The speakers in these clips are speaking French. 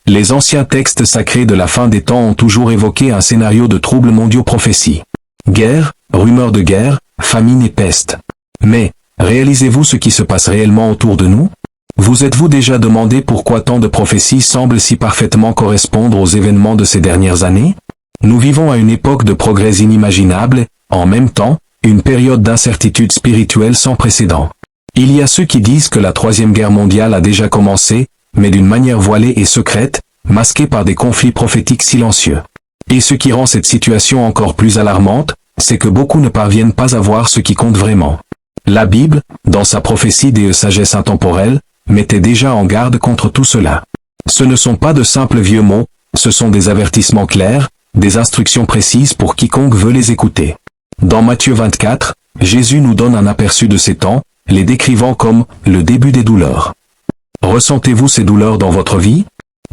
Les anciens textes sacrés de la fin des temps ont toujours évoqué un scénario de troubles mondiaux prophéties. Guerre, rumeurs de guerre, famine et peste. Mais, réalisez-vous ce qui se passe réellement autour de nous? Vous êtes-vous déjà demandé pourquoi tant de prophéties semblent si parfaitement correspondre aux événements de ces dernières années? Nous vivons à une époque de progrès inimaginable, en même temps, une période d'incertitude spirituelle sans précédent. Il y a ceux qui disent que la Troisième Guerre mondiale a déjà commencé, mais d'une manière voilée et secrète, masquée par des conflits prophétiques silencieux. Et ce qui rend cette situation encore plus alarmante, c'est que beaucoup ne parviennent pas à voir ce qui compte vraiment. La Bible, dans sa prophétie des sagesses intemporelles, mettait déjà en garde contre tout cela. Ce ne sont pas de simples vieux mots, ce sont des avertissements clairs, des instructions précises pour quiconque veut les écouter. Dans Matthieu 24, Jésus nous donne un aperçu de ces temps, les décrivant comme « le début des douleurs ». Ressentez-vous ces douleurs dans votre vie?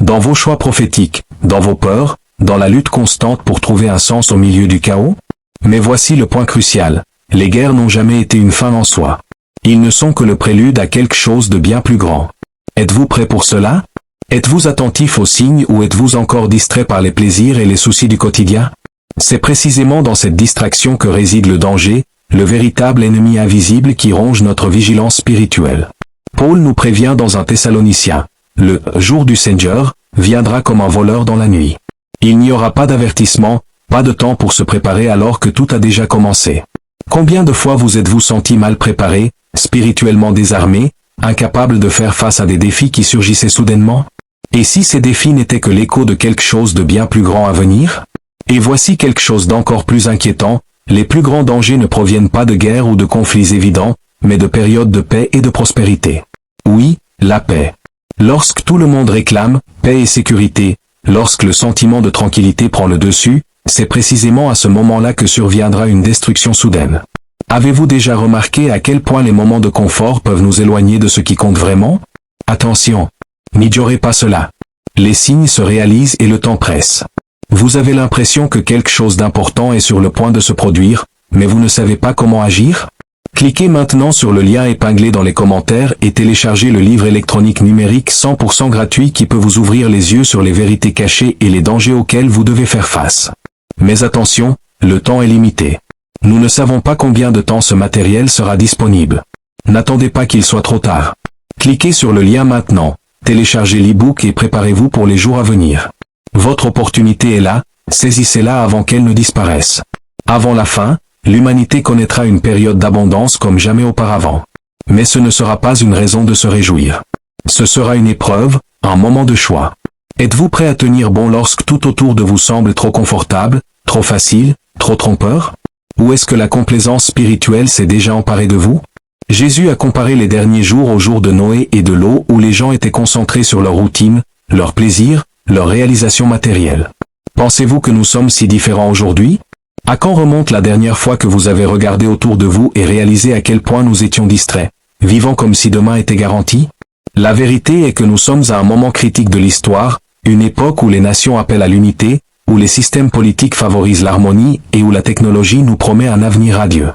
Dans vos choix prophétiques, dans vos peurs, dans la lutte constante pour trouver un sens au milieu du chaos? Mais voici le point crucial, les guerres n'ont jamais été une fin en soi. Ils ne sont que le prélude à quelque chose de bien plus grand. Êtes-vous prêt pour cela? Êtes-vous attentif aux signes ou êtes-vous encore distrait par les plaisirs et les soucis du quotidien? C'est précisément dans cette distraction que réside le danger, le véritable ennemi invisible qui ronge notre vigilance spirituelle. Paul nous prévient dans un Thessaloniciens, « Le jour du Seigneur viendra comme un voleur dans la nuit. Il n'y aura pas d'avertissement, pas de temps pour se préparer alors que tout a déjà commencé. » Combien de fois vous êtes-vous senti mal préparé, spirituellement désarmé, incapable de faire face à des défis qui surgissaient soudainement? Et si ces défis n'étaient que l'écho de quelque chose de bien plus grand à venir? Et voici quelque chose d'encore plus inquiétant, les plus grands dangers ne proviennent pas de guerres ou de conflits évidents, mais de périodes de paix et de prospérité. Oui, la paix. Lorsque tout le monde réclame paix et sécurité, lorsque le sentiment de tranquillité prend le dessus, c'est précisément à ce moment-là que surviendra une destruction soudaine. Avez-vous déjà remarqué à quel point les moments de confort peuvent nous éloigner de ce qui compte vraiment? Attention! N'ignorez pas cela. Les signes se réalisent et le temps presse. Vous avez l'impression que quelque chose d'important est sur le point de se produire, mais vous ne savez pas comment agir? Cliquez maintenant sur le lien épinglé dans les commentaires et téléchargez le livre électronique numérique 100% gratuit qui peut vous ouvrir les yeux sur les vérités cachées et les dangers auxquels vous devez faire face. Mais attention, le temps est limité. Nous ne savons pas combien de temps ce matériel sera disponible. N'attendez pas qu'il soit trop tard. Cliquez sur le lien maintenant, téléchargez l'e-book et préparez-vous pour les jours à venir. Votre opportunité est là, saisissez-la avant qu'elle ne disparaisse. Avant la fin, l'humanité connaîtra une période d'abondance comme jamais auparavant. Mais ce ne sera pas une raison de se réjouir. Ce sera une épreuve, un moment de choix. Êtes-vous prêt à tenir bon lorsque tout autour de vous semble trop confortable, trop facile, trop trompeur? Ou est-ce que la complaisance spirituelle s'est déjà emparée de vous? Jésus a comparé les derniers jours aux jours de Noé et de l'eau où les gens étaient concentrés sur leur routine, leur plaisir, leur réalisation matérielle. Pensez-vous que nous sommes si différents aujourd'hui? À quand remonte la dernière fois que vous avez regardé autour de vous et réalisé à quel point nous étions distraits, vivant comme si demain était garanti? La vérité est que nous sommes à un moment critique de l'histoire, une époque où les nations appellent à l'unité, où les systèmes politiques favorisent l'harmonie et où la technologie nous promet un avenir radieux.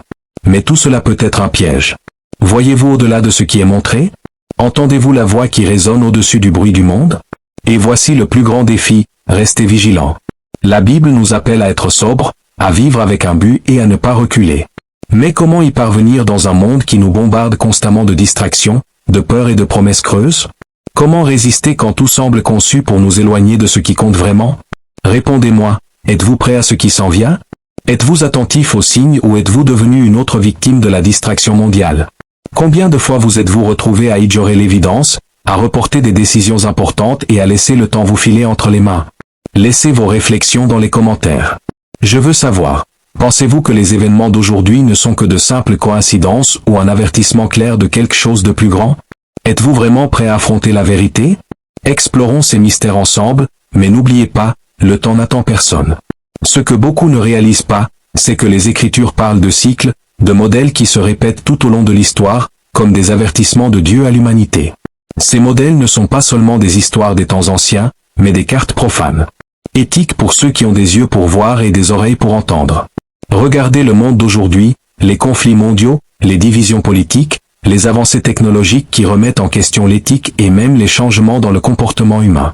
Mais tout cela peut être un piège. Voyez-vous au-delà de ce qui est montré? Entendez-vous la voix qui résonne au-dessus du bruit du monde? Et voici le plus grand défi, restez vigilants. La Bible nous appelle à être sobres, à vivre avec un but et à ne pas reculer. Mais comment y parvenir dans un monde qui nous bombarde constamment de distractions, de peurs et de promesses creuses? Comment résister quand tout semble conçu pour nous éloigner de ce qui compte vraiment? Répondez-moi, êtes-vous prêt à ce qui s'en vient? Êtes-vous attentif aux signes ou êtes-vous devenu une autre victime de la distraction mondiale? Combien de fois vous êtes-vous retrouvé à ignorer l'évidence, à reporter des décisions importantes et à laisser le temps vous filer entre les mains? Laissez vos réflexions dans les commentaires. Je veux savoir, pensez-vous que les événements d'aujourd'hui ne sont que de simples coïncidences ou un avertissement clair de quelque chose de plus grand? Êtes-vous vraiment prêt à affronter la vérité? Explorons ces mystères ensemble, mais n'oubliez pas, le temps n'attend personne. Ce que beaucoup ne réalisent pas, c'est que les Écritures parlent de cycles, de modèles qui se répètent tout au long de l'histoire, comme des avertissements de Dieu à l'humanité. Ces modèles ne sont pas seulement des histoires des temps anciens, mais des cartes profanes. Éthique pour ceux qui ont des yeux pour voir et des oreilles pour entendre. Regardez le monde d'aujourd'hui, les conflits mondiaux, les divisions politiques, les avancées technologiques qui remettent en question l'éthique et même les changements dans le comportement humain.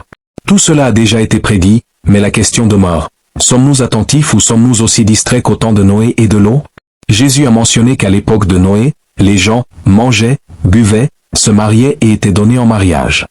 Tout cela a déjà été prédit, mais la question demeure. Sommes-nous attentifs ou sommes-nous aussi distraits qu'au temps de Noé et de Lot? Jésus a mentionné qu'à l'époque de Noé, les gens mangeaient, buvaient, se mariaient et étaient donnés en mariage.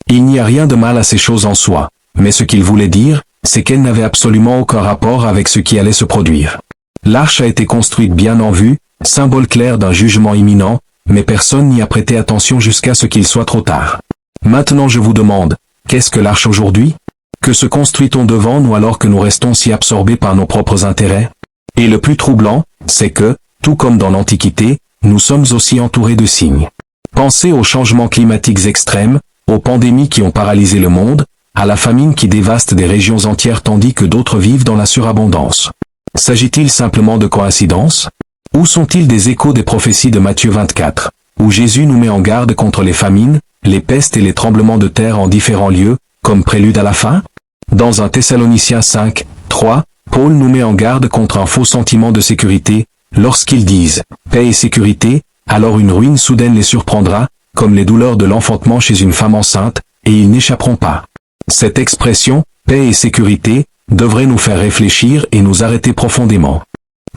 Il n'y a rien de mal à ces choses en soi, mais ce qu'il voulait dire, c'est qu'elles n'avaient absolument aucun rapport avec ce qui allait se produire. L'arche a été construite bien en vue, symbole clair d'un jugement imminent, mais personne n'y a prêté attention jusqu'à ce qu'il soit trop tard. Maintenant je vous demande, qu'est-ce que l'arche aujourd'hui? Que se construit-on devant nous alors que nous restons si absorbés par nos propres intérêts? Et le plus troublant, c'est que, tout comme dans l'Antiquité, nous sommes aussi entourés de signes. Pensez aux changements climatiques extrêmes, aux pandémies qui ont paralysé le monde, à la famine qui dévaste des régions entières tandis que d'autres vivent dans la surabondance. S'agit-il simplement de coïncidence? Où sont-ils des échos des prophéties de Matthieu 24, où Jésus nous met en garde contre les famines, les pestes et les tremblements de terre en différents lieux, comme prélude à la fin? Dans 1 Thessaloniciens 5, 3, Paul nous met en garde contre un faux sentiment de sécurité, lorsqu'ils disent « paix et sécurité », alors une ruine soudaine les surprendra, comme les douleurs de l'enfantement chez une femme enceinte, et ils n'échapperont pas. Cette expression « paix et sécurité » devrait nous faire réfléchir et nous arrêter profondément.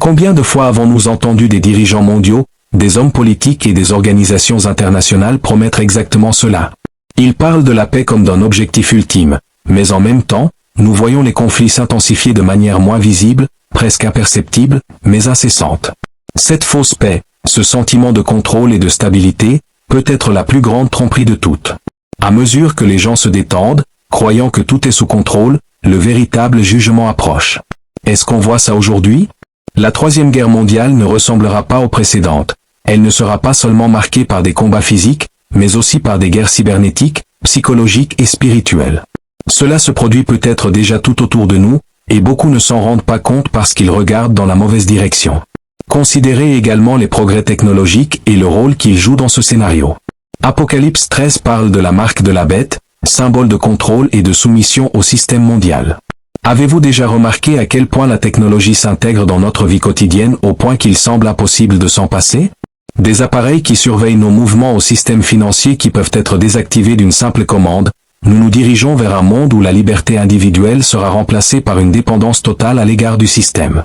Combien de fois avons-nous entendu des dirigeants mondiaux, des hommes politiques et des organisations internationales promettre exactement cela? Ils parlent de la paix comme d'un objectif ultime, mais en même temps, nous voyons les conflits s'intensifier de manière moins visible, presque imperceptible, mais incessante. Cette fausse paix, ce sentiment de contrôle et de stabilité, peut être la plus grande tromperie de toutes. À mesure que les gens se détendent, croyant que tout est sous contrôle, le véritable jugement approche. Est-ce qu'on voit ça aujourd'hui? La Troisième Guerre mondiale ne ressemblera pas aux précédentes. Elle ne sera pas seulement marquée par des combats physiques, mais aussi par des guerres cybernétiques, psychologiques et spirituelles. Cela se produit peut-être déjà tout autour de nous, et beaucoup ne s'en rendent pas compte parce qu'ils regardent dans la mauvaise direction. Considérez également les progrès technologiques et le rôle qu'ils jouent dans ce scénario. Apocalypse 13 parle de la marque de la bête, symbole de contrôle et de soumission au système mondial. Avez-vous déjà remarqué à quel point la technologie s'intègre dans notre vie quotidienne au point qu'il semble impossible de s'en passer? Des appareils qui surveillent nos mouvements au système financier qui peuvent être désactivés d'une simple commande, nous nous dirigeons vers un monde où la liberté individuelle sera remplacée par une dépendance totale à l'égard du système.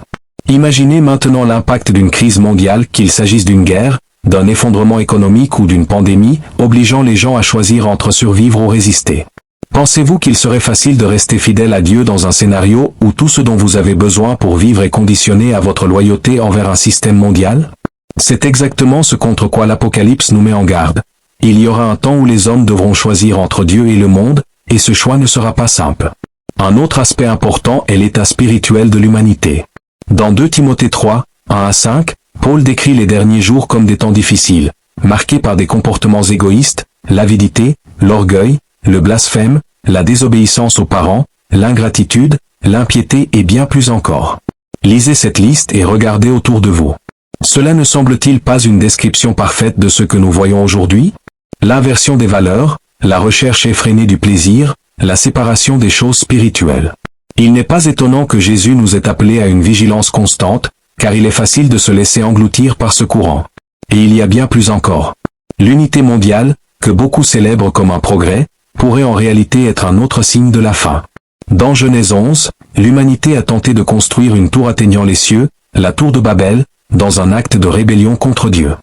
Imaginez maintenant l'impact d'une crise mondiale, qu'il s'agisse d'une guerre, d'un effondrement économique ou d'une pandémie, obligeant les gens à choisir entre survivre ou résister. Pensez-vous qu'il serait facile de rester fidèle à Dieu dans un scénario où tout ce dont vous avez besoin pour vivre est conditionné à votre loyauté envers un système mondial? C'est exactement ce contre quoi l'Apocalypse nous met en garde. Il y aura un temps où les hommes devront choisir entre Dieu et le monde, et ce choix ne sera pas simple. Un autre aspect important est l'état spirituel de l'humanité. Dans 2 Timothée 3, 1 à 5, Paul décrit les derniers jours comme des temps difficiles, marqués par des comportements égoïstes, l'avidité, l'orgueil, le blasphème, la désobéissance aux parents, l'ingratitude, l'impiété et bien plus encore. Lisez cette liste et regardez autour de vous. Cela ne semble-t-il pas une description parfaite de ce que nous voyons aujourd'hui? L'inversion des valeurs, la recherche effrénée du plaisir, la séparation des choses spirituelles. Il n'est pas étonnant que Jésus nous ait appelés à une vigilance constante, car il est facile de se laisser engloutir par ce courant. Et il y a bien plus encore. L'unité mondiale, que beaucoup célèbrent comme un progrès, pourrait en réalité être un autre signe de la fin. Dans Genèse 11, l'humanité a tenté de construire une tour atteignant les cieux, la tour de Babel, dans un acte de rébellion contre Dieu.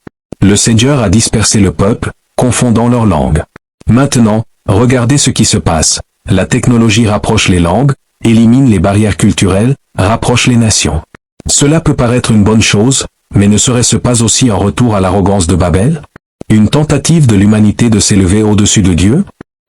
Le Seigneur a dispersé le peuple, confondant leurs langues. Maintenant, regardez ce qui se passe. La technologie rapproche les langues, élimine les barrières culturelles, rapproche les nations. Cela peut paraître une bonne chose, mais ne serait-ce pas aussi un retour à l'arrogance de Babel? Une tentative de l'humanité de s'élever au-dessus de Dieu?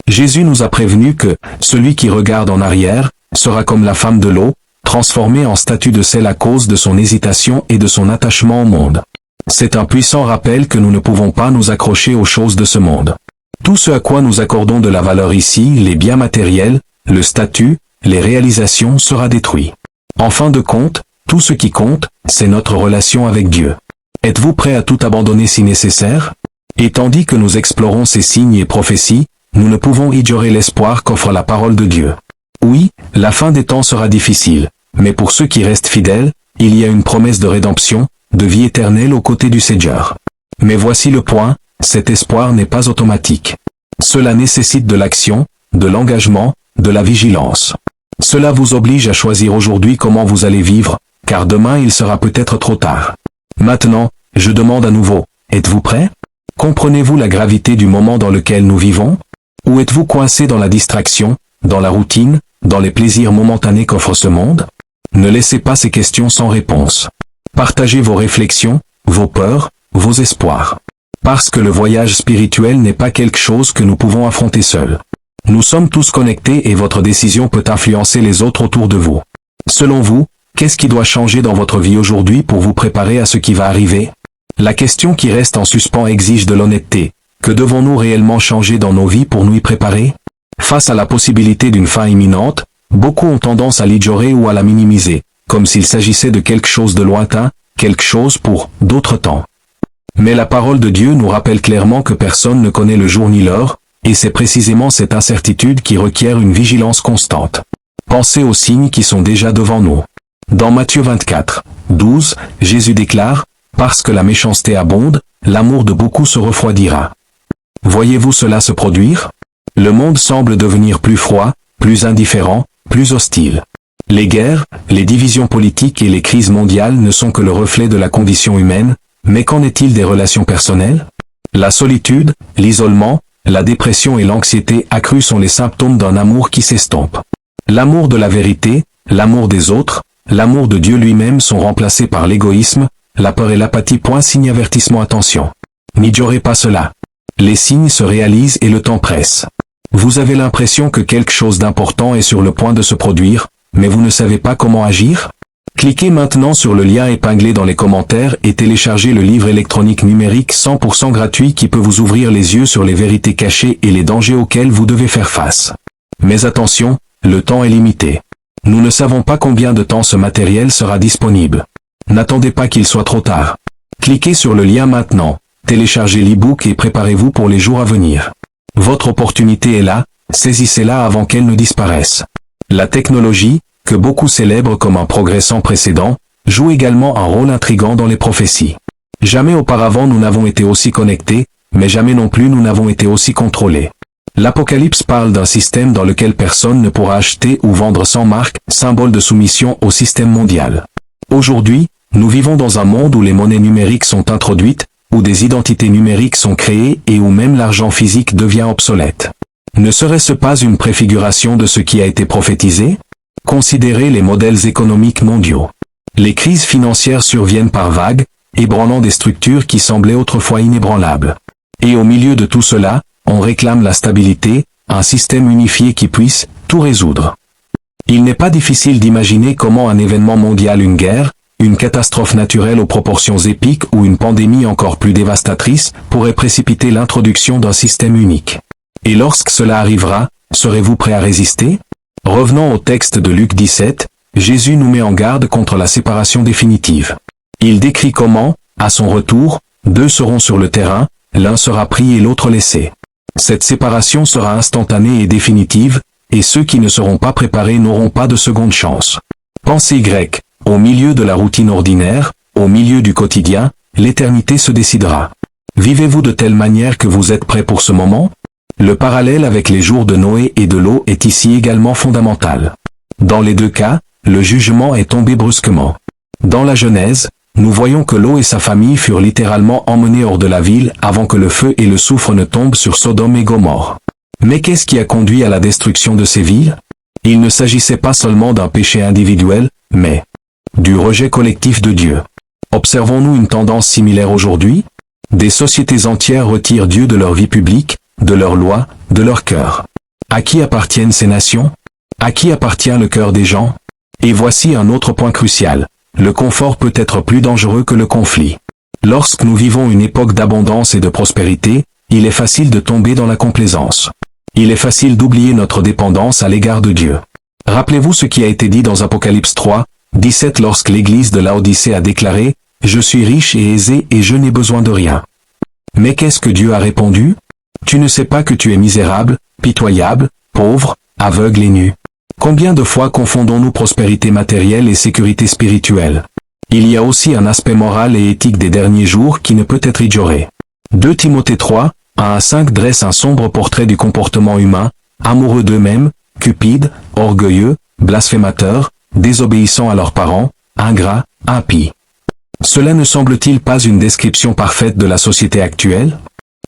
Jésus nous a prévenu que « celui qui regarde en arrière sera comme la femme de l'eau, transformée en statue de sel à cause de son hésitation et de son attachement au monde. » C'est un puissant rappel que nous ne pouvons pas nous accrocher aux choses de ce monde. Tout ce à quoi nous accordons de la valeur ici, les biens matériels, le statut, les réalisations sera détruit. En fin de compte, tout ce qui compte, c'est notre relation avec Dieu. Êtes-vous prêt à tout abandonner si nécessaire? Et tandis que nous explorons ces signes et prophéties, nous ne pouvons ignorer l'espoir qu'offre la parole de Dieu. Oui, la fin des temps sera difficile, mais pour ceux qui restent fidèles, il y a une promesse de rédemption, de vie éternelle aux côtés du Seigneur. Mais voici le point, cet espoir n'est pas automatique. Cela nécessite de l'action, de l'engagement, de la vigilance. Cela vous oblige à choisir aujourd'hui comment vous allez vivre, car demain il sera peut-être trop tard. Maintenant, je demande à nouveau, êtes-vous prêts? Comprenez-vous la gravité du moment dans lequel nous vivons? Ou êtes-vous coincé dans la distraction, dans la routine, dans les plaisirs momentanés qu'offre ce monde? Ne laissez pas ces questions sans réponse. Partagez vos réflexions, vos peurs, vos espoirs. Parce que le voyage spirituel n'est pas quelque chose que nous pouvons affronter seuls. Nous sommes tous connectés et votre décision peut influencer les autres autour de vous. Selon vous, qu'est-ce qui doit changer dans votre vie aujourd'hui pour vous préparer à ce qui va arriver? La question qui reste en suspens exige de l'honnêteté. Que devons-nous réellement changer dans nos vies pour nous y préparer? Face à la possibilité d'une fin imminente, beaucoup ont tendance à l'ignorer ou à la minimiser, comme s'il s'agissait de quelque chose de lointain, quelque chose pour d'autres temps. Mais la parole de Dieu nous rappelle clairement que personne ne connaît le jour ni l'heure, et c'est précisément cette incertitude qui requiert une vigilance constante. Pensez aux signes qui sont déjà devant nous. Dans Matthieu 24, 12, Jésus déclare, « Parce que la méchanceté abonde, l'amour de beaucoup se refroidira. » Voyez-vous cela se produire? Le monde semble devenir plus froid, plus indifférent, plus hostile. Les guerres, les divisions politiques et les crises mondiales ne sont que le reflet de la condition humaine, mais qu'en est-il des relations personnelles? La solitude, l'isolement, la dépression et l'anxiété accrues sont les symptômes d'un amour qui s'estompe. L'amour de la vérité, l'amour des autres, l'amour de Dieu lui-même sont remplacés par l'égoïsme, la peur et l'apathie. Signe avertissement. Attention. N'ignorez pas cela. Les signes se réalisent et le temps presse. Vous avez l'impression que quelque chose d'important est sur le point de se produire, mais vous ne savez pas comment agir? Cliquez maintenant sur le lien épinglé dans les commentaires et téléchargez le livre électronique numérique 100% gratuit qui peut vous ouvrir les yeux sur les vérités cachées et les dangers auxquels vous devez faire face. Mais attention, le temps est limité. Nous ne savons pas combien de temps ce matériel sera disponible. N'attendez pas qu'il soit trop tard. Cliquez sur le lien maintenant, téléchargez l'e-book et préparez-vous pour les jours à venir. Votre opportunité est là, saisissez-la avant qu'elle ne disparaisse. La technologie, que beaucoup célèbrent comme un progrès sans précédent, joue également un rôle intrigant dans les prophéties. Jamais auparavant nous n'avons été aussi connectés, mais jamais non plus nous n'avons été aussi contrôlés. L'Apocalypse parle d'un système dans lequel personne ne pourra acheter ou vendre sans marque, symbole de soumission au système mondial. Aujourd'hui, nous vivons dans un monde où les monnaies numériques sont introduites, où des identités numériques sont créées et où même l'argent physique devient obsolète. Ne serait-ce pas une préfiguration de ce qui a été prophétisé? Considérez les modèles économiques mondiaux. Les crises financières surviennent par vagues, ébranlant des structures qui semblaient autrefois inébranlables. Et au milieu de tout cela, on réclame la stabilité, un système unifié qui puisse tout résoudre. Il n'est pas difficile d'imaginer comment un événement mondial, une guerre, une catastrophe naturelle aux proportions épiques ou une pandémie encore plus dévastatrice pourrait précipiter l'introduction d'un système unique. Et lorsque cela arrivera, serez-vous prêt à résister? Revenons au texte de Luc 17, Jésus nous met en garde contre la séparation définitive. Il décrit comment, à son retour, deux seront sur le terrain, l'un sera pris et l'autre laissé. Cette séparation sera instantanée et définitive, et ceux qui ne seront pas préparés n'auront pas de seconde chance. Pensée grecque, au milieu de la routine ordinaire, au milieu du quotidien, l'éternité se décidera. Vivez-vous de telle manière que vous êtes prêt pour ce moment? Le parallèle avec les jours de Noé et de l'eau est ici également fondamental. Dans les deux cas, le jugement est tombé brusquement. Dans la Genèse, nous voyons que Lot et sa famille furent littéralement emmenés hors de la ville avant que le feu et le soufre ne tombent sur Sodome et Gomorrhe. Mais qu'est-ce qui a conduit à la destruction de ces villes? Il ne s'agissait pas seulement d'un péché individuel, mais du rejet collectif de Dieu. Observons-nous une tendance similaire aujourd'hui? Des sociétés entières retirent Dieu de leur vie publique, de leurs lois, de leur cœur. À qui appartiennent ces nations? À qui appartient le cœur des gens? Et voici un autre point crucial. Le confort peut être plus dangereux que le conflit. Lorsque nous vivons une époque d'abondance et de prospérité, il est facile de tomber dans la complaisance. Il est facile d'oublier notre dépendance à l'égard de Dieu. Rappelez-vous ce qui a été dit dans Apocalypse 3, 17 lorsque l'église de Laodicée a déclaré « Je suis riche et aisé et je n'ai besoin de rien ». Mais qu'est-ce que Dieu a répondu? Tu ne sais pas que tu es misérable, pitoyable, pauvre, aveugle et nu. Combien de fois confondons-nous prospérité matérielle et sécurité spirituelle? Il y a aussi un aspect moral et éthique des derniers jours qui ne peut être ignoré. 2 Timothée 3, 1 à 5 dresse un sombre portrait du comportement humain, amoureux d'eux-mêmes, cupides, orgueilleux, blasphémateurs, désobéissants à leurs parents, ingrats, impies. Cela ne semble-t-il pas une description parfaite de la société actuelle?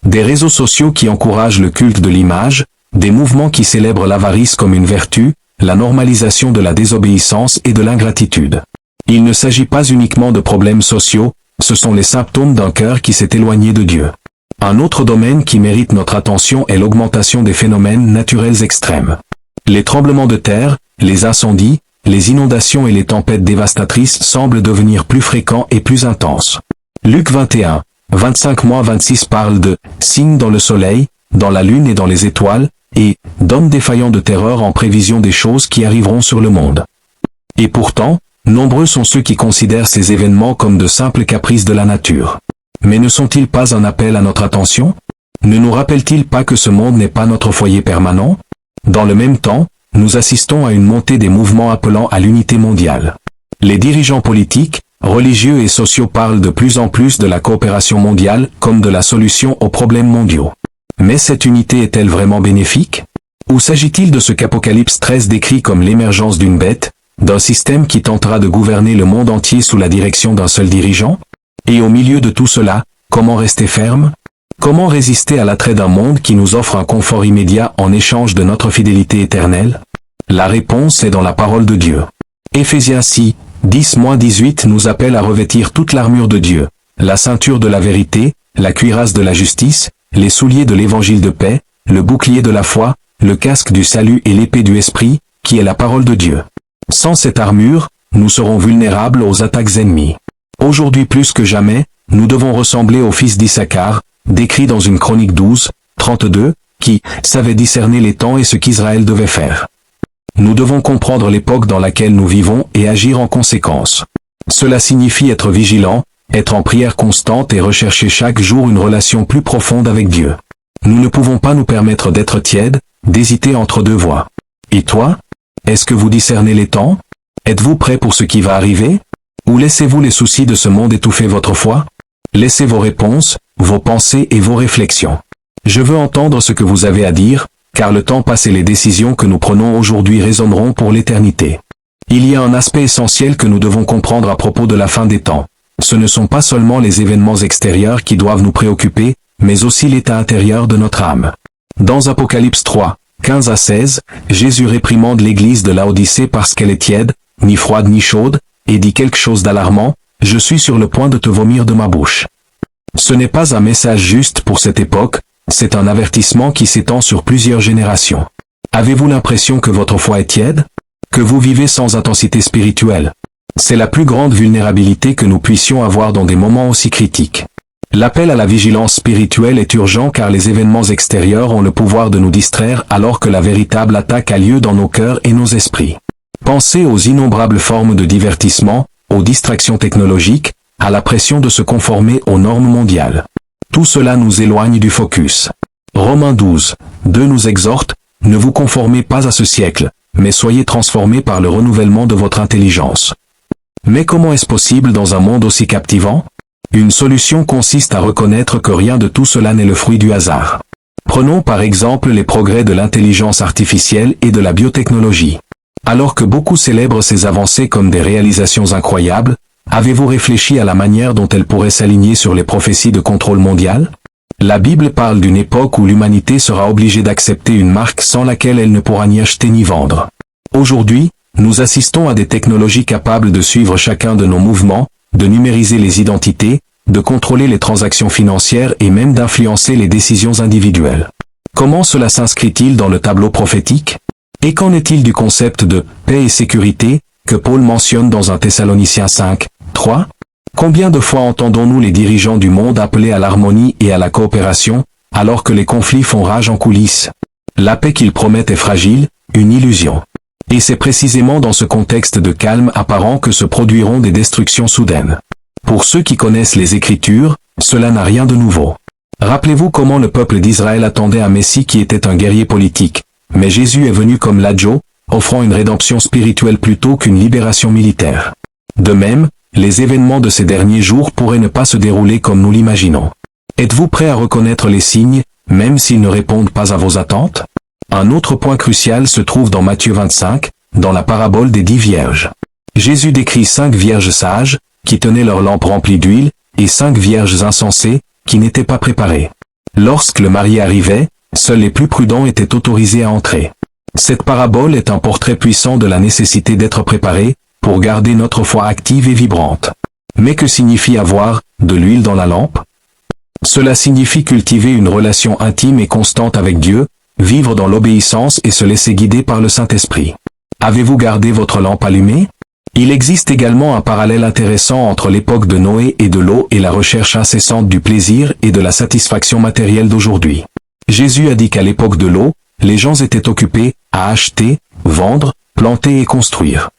Des réseaux sociaux qui encouragent le culte de l'image, des mouvements qui célèbrent l'avarice comme une vertu, la normalisation de la désobéissance et de l'ingratitude. Il ne s'agit pas uniquement de problèmes sociaux, ce sont les symptômes d'un cœur qui s'est éloigné de Dieu. Un autre domaine qui mérite notre attention est l'augmentation des phénomènes naturels extrêmes. Les tremblements de terre, les incendies, les inondations et les tempêtes dévastatrices semblent devenir plus fréquents et plus intenses. Luc 21, 25-26 parle de « signes dans le soleil, dans la lune et dans les étoiles » et « d'hommes défaillants de terreur en prévision des choses qui arriveront sur le monde ». Et pourtant, nombreux sont ceux qui considèrent ces événements comme de simples caprices de la nature. Mais ne sont-ils pas un appel à notre attention? Ne nous rappellent-ils pas que ce monde n'est pas notre foyer permanent? Dans le même temps, nous assistons à une montée des mouvements appelant à l'unité mondiale. Les dirigeants politiques, religieux et sociaux parlent de plus en plus de la coopération mondiale comme de la solution aux problèmes mondiaux. Mais cette unité est-elle vraiment bénéfique? Ou s'agit-il de ce qu'Apocalypse 13 décrit comme l'émergence d'une bête, d'un système qui tentera de gouverner le monde entier sous la direction d'un seul dirigeant? Et au milieu de tout cela, comment rester ferme? Comment résister à l'attrait d'un monde qui nous offre un confort immédiat en échange de notre fidélité éternelle? La réponse est dans la parole de Dieu. Éphésiens 6, 10-18 nous appelle à revêtir toute l'armure de Dieu, la ceinture de la vérité, la cuirasse de la justice, les souliers de l'évangile de paix, le bouclier de la foi, le casque du salut et l'épée du esprit, qui est la parole de Dieu. Sans cette armure, nous serons vulnérables aux attaques ennemies. Aujourd'hui plus que jamais, nous devons ressembler au fils d'Issachar, décrit dans une chronique 12, 32, qui savait discerner les temps et ce qu'Israël devait faire. Nous devons comprendre l'époque dans laquelle nous vivons et agir en conséquence. Cela signifie être vigilant, être en prière constante et rechercher chaque jour une relation plus profonde avec Dieu. Nous ne pouvons pas nous permettre d'être tièdes, d'hésiter entre deux voies. Et toi? Est-ce que vous discernez les temps? Êtes-vous prêt pour ce qui va arriver? Ou laissez-vous les soucis de ce monde étouffer votre foi? Laissez vos réponses, vos pensées et vos réflexions. Je veux entendre ce que vous avez à dire, car le temps passé et les décisions que nous prenons aujourd'hui résonneront pour l'éternité. Il y a un aspect essentiel que nous devons comprendre à propos de la fin des temps. Ce ne sont pas seulement les événements extérieurs qui doivent nous préoccuper, mais aussi l'état intérieur de notre âme. Dans Apocalypse 3, 15-16, Jésus réprimande l'église de Laodicée parce qu'elle est tiède, ni froide ni chaude, et dit quelque chose d'alarmant, « Je suis sur le point de te vomir de ma bouche ». Ce n'est pas un message juste pour cette époque, c'est un avertissement qui s'étend sur plusieurs générations. Avez-vous l'impression que votre foi est tiède? Que vous vivez sans intensité spirituelle? C'est la plus grande vulnérabilité que nous puissions avoir dans des moments aussi critiques. L'appel à la vigilance spirituelle est urgent car les événements extérieurs ont le pouvoir de nous distraire alors que la véritable attaque a lieu dans nos cœurs et nos esprits. Pensez aux innombrables formes de divertissement, aux distractions technologiques, à la pression de se conformer aux normes mondiales. Tout cela nous éloigne du focus. Romains 12, 2 nous exhorte, « Ne vous conformez pas à ce siècle, mais soyez transformés par le renouvellement de votre intelligence. » Mais comment est-ce possible dans un monde aussi captivant? Une solution consiste à reconnaître que rien de tout cela n'est le fruit du hasard. Prenons par exemple les progrès de l'intelligence artificielle et de la biotechnologie. Alors que beaucoup célèbrent ces avancées comme des réalisations incroyables, avez-vous réfléchi à la manière dont elles pourraient s'aligner sur les prophéties de contrôle mondial? La Bible parle d'une époque où l'humanité sera obligée d'accepter une marque sans laquelle elle ne pourra ni acheter ni vendre. Aujourd'hui, nous assistons à des technologies capables de suivre chacun de nos mouvements, de numériser les identités, de contrôler les transactions financières et même d'influencer les décisions individuelles. Comment cela s'inscrit-il dans le tableau prophétique? Et qu'en est-il du concept de « paix et sécurité » que Paul mentionne dans 1 Thessaloniciens 5, 3? Combien de fois entendons-nous les dirigeants du monde appeler à l'harmonie et à la coopération, alors que les conflits font rage en coulisses? La paix qu'ils promettent est fragile, une illusion. Et c'est précisément dans ce contexte de calme apparent que se produiront des destructions soudaines. Pour ceux qui connaissent les Écritures, cela n'a rien de nouveau. Rappelez-vous comment le peuple d'Israël attendait un Messie qui était un guerrier politique, mais Jésus est venu comme l'agneau, offrant une rédemption spirituelle plutôt qu'une libération militaire. De même, les événements de ces derniers jours pourraient ne pas se dérouler comme nous l'imaginons. Êtes-vous prêt à reconnaître les signes, même s'ils ne répondent pas à vos attentes? Un autre point crucial se trouve dans Matthieu 25, dans la parabole des 10 vierges. Jésus décrit 5 vierges sages, qui tenaient leurs lampes remplies d'huile, et 5 vierges insensées, qui n'étaient pas préparées. Lorsque le marié arrivait, seuls les plus prudents étaient autorisés à entrer. Cette parabole est un portrait puissant de la nécessité d'être préparé, pour garder notre foi active et vibrante. Mais que signifie avoir de l'huile dans la lampe? Cela signifie cultiver une relation intime et constante avec Dieu, vivre dans l'obéissance et se laisser guider par le Saint-Esprit. Avez-vous gardé votre lampe allumée? Il existe également un parallèle intéressant entre l'époque de Noé et de l'eau et la recherche incessante du plaisir et de la satisfaction matérielle d'aujourd'hui. Jésus a dit qu'à l'époque de l'eau, les gens étaient occupés à acheter, vendre, planter et construire.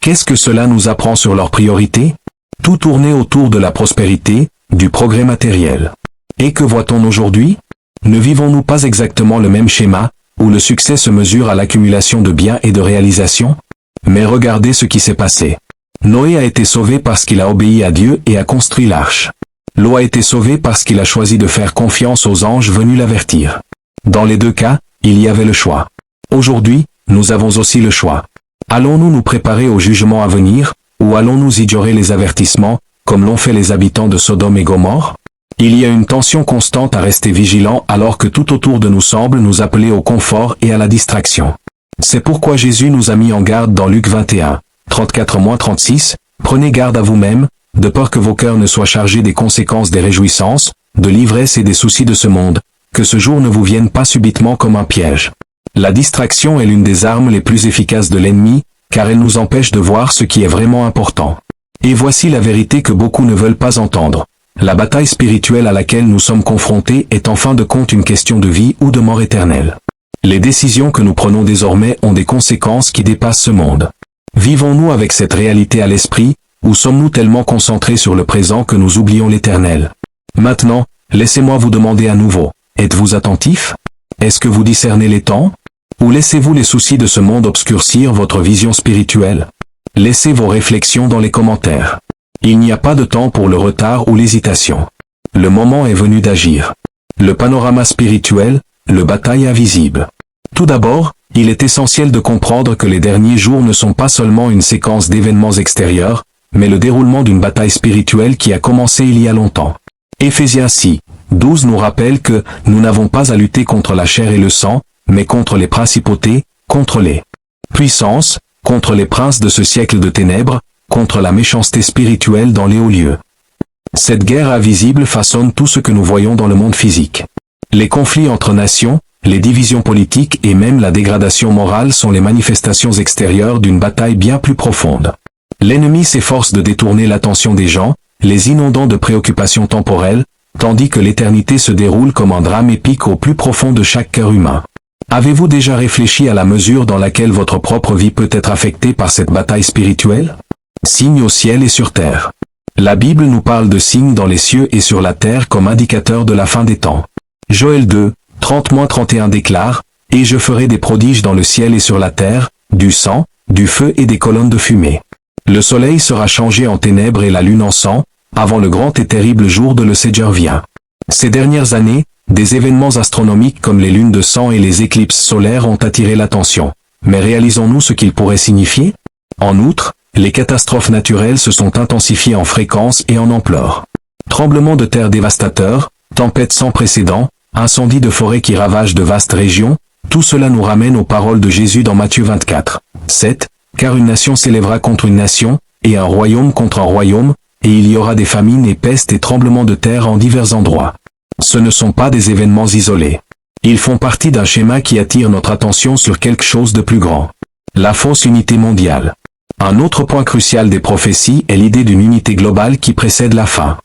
Qu'est-ce que cela nous apprend sur leurs priorités? Tout tournait autour de la prospérité, du progrès matériel. Et que voit-on aujourd'hui? Ne vivons-nous pas exactement le même schéma, où le succès se mesure à l'accumulation de biens et de réalisations? Mais regardez ce qui s'est passé. Noé a été sauvé parce qu'il a obéi à Dieu et a construit l'arche. L'eau a été sauvée parce qu'il a choisi de faire confiance aux anges venus l'avertir. Dans les deux cas, il y avait le choix. Aujourd'hui, nous avons aussi le choix. Allons-nous nous préparer au jugement à venir, ou allons-nous ignorer les avertissements, comme l'ont fait les habitants de Sodome et Gomorrhe? Il y a une tension constante à rester vigilant alors que tout autour de nous semble nous appeler au confort et à la distraction. C'est pourquoi Jésus nous a mis en garde dans Luc 21, 34-36, « Prenez garde à vous-même, de peur que vos cœurs ne soient chargés des conséquences des réjouissances, de l'ivresse et des soucis de ce monde, que ce jour ne vous vienne pas subitement comme un piège. » La distraction est l'une des armes les plus efficaces de l'ennemi, car elle nous empêche de voir ce qui est vraiment important. Et voici la vérité que beaucoup ne veulent pas entendre. La bataille spirituelle à laquelle nous sommes confrontés est en fin de compte une question de vie ou de mort éternelle. Les décisions que nous prenons désormais ont des conséquences qui dépassent ce monde. Vivons-nous avec cette réalité à l'esprit, ou sommes-nous tellement concentrés sur le présent que nous oublions l'éternel? Maintenant, laissez-moi vous demander à nouveau, êtes-vous attentif? Est-ce que vous discernez les temps? Ou laissez-vous les soucis de ce monde obscurcir votre vision spirituelle? Laissez vos réflexions dans les commentaires. Il n'y a pas de temps pour le retard ou l'hésitation. Le moment est venu d'agir. Le panorama spirituel, le bataille invisible. Tout d'abord, il est essentiel de comprendre que les derniers jours ne sont pas seulement une séquence d'événements extérieurs, mais le déroulement d'une bataille spirituelle qui a commencé il y a longtemps. Éphésiens 6, 12 nous rappelle que nous n'avons pas à lutter contre la chair et le sang, mais contre les principautés, contre les puissances, contre les princes de ce siècle de ténèbres, contre la méchanceté spirituelle dans les hauts lieux. Cette guerre invisible façonne tout ce que nous voyons dans le monde physique. Les conflits entre nations, les divisions politiques et même la dégradation morale sont les manifestations extérieures d'une bataille bien plus profonde. L'ennemi s'efforce de détourner l'attention des gens, les inondant de préoccupations temporelles, tandis que l'éternité se déroule comme un drame épique au plus profond de chaque cœur humain. Avez-vous déjà réfléchi à la mesure dans laquelle votre propre vie peut être affectée par cette bataille spirituelle? Signes au ciel et sur terre. La Bible nous parle de signes dans les cieux et sur la terre comme indicateur de la fin des temps. Joël 2, 30-31 déclare, « Et je ferai des prodiges dans le ciel et sur la terre, du sang, du feu et des colonnes de fumée. Le soleil sera changé en ténèbres et la lune en sang, avant le grand et terrible jour de le Seigneur vient. » Ces dernières années, des événements astronomiques comme les lunes de sang et les éclipses solaires ont attiré l'attention. Mais réalisons-nous ce qu'ils pourraient signifier? En outre, les catastrophes naturelles se sont intensifiées en fréquence et en ampleur. Tremblements de terre dévastateurs, tempêtes sans précédent, incendies de forêt qui ravagent de vastes régions, tout cela nous ramène aux paroles de Jésus dans Matthieu 24, 7, « Car une nation s'élèvera contre une nation, et un royaume contre un royaume, et il y aura des famines et pestes et tremblements de terre en divers endroits. » Ce ne sont pas des événements isolés. Ils font partie d'un schéma qui attire notre attention sur quelque chose de plus grand. La fausse unité mondiale. Un autre point crucial des prophéties est l'idée d'une unité globale qui précède la fin.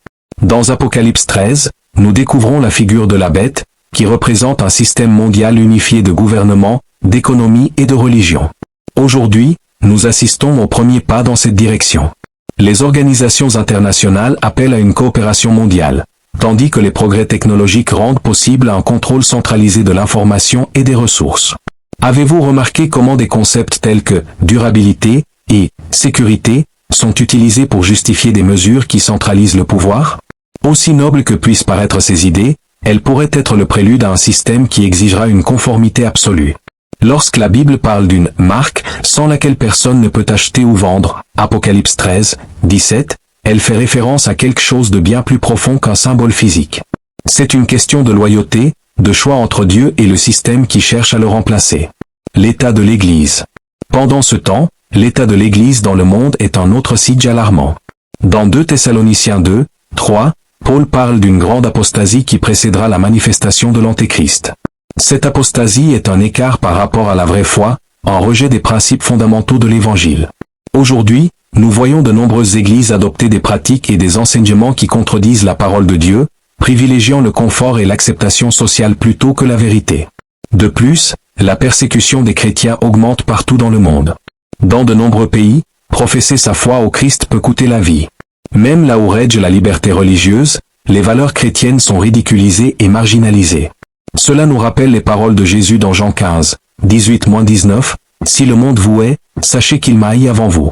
Dans Apocalypse 13, nous découvrons la figure de la bête, qui représente un système mondial unifié de gouvernement, d'économie et de religion. Aujourd'hui, nous assistons au premier pas dans cette direction. Les organisations internationales appellent à une coopération mondiale, tandis que les progrès technologiques rendent possible un contrôle centralisé de l'information et des ressources. Avez-vous remarqué comment des concepts tels que durabilité et sécurité sont utilisés pour justifier des mesures qui centralisent le pouvoir? Aussi nobles que puissent paraître ces idées, Elle pourrait être le prélude à un système qui exigera une conformité absolue. Lorsque la Bible parle d'une « marque » sans laquelle personne ne peut acheter ou vendre, Apocalypse 13, 17, elle fait référence à quelque chose de bien plus profond qu'un symbole physique. C'est une question de loyauté, de choix entre Dieu et le système qui cherche à le remplacer. L'état de l'Église. Pendant ce temps, l'état de l'Église dans le monde est un autre signe alarmant. Dans 2 Thessaloniciens 2, 3, Paul parle d'une grande apostasie qui précédera la manifestation de l'Antéchrist. Cette apostasie est un écart par rapport à la vraie foi, un rejet des principes fondamentaux de l'Évangile. Aujourd'hui, nous voyons de nombreuses églises adopter des pratiques et des enseignements qui contredisent la parole de Dieu, privilégiant le confort et l'acceptation sociale plutôt que la vérité. De plus, la persécution des chrétiens augmente partout dans le monde. Dans de nombreux pays, professer sa foi au Christ peut coûter la vie. Même là où règne la liberté religieuse, les valeurs chrétiennes sont ridiculisées et marginalisées. Cela nous rappelle les paroles de Jésus dans Jean 15, 18-19, « Si le monde vous hait, sachez qu'il m'a haï avant vous. »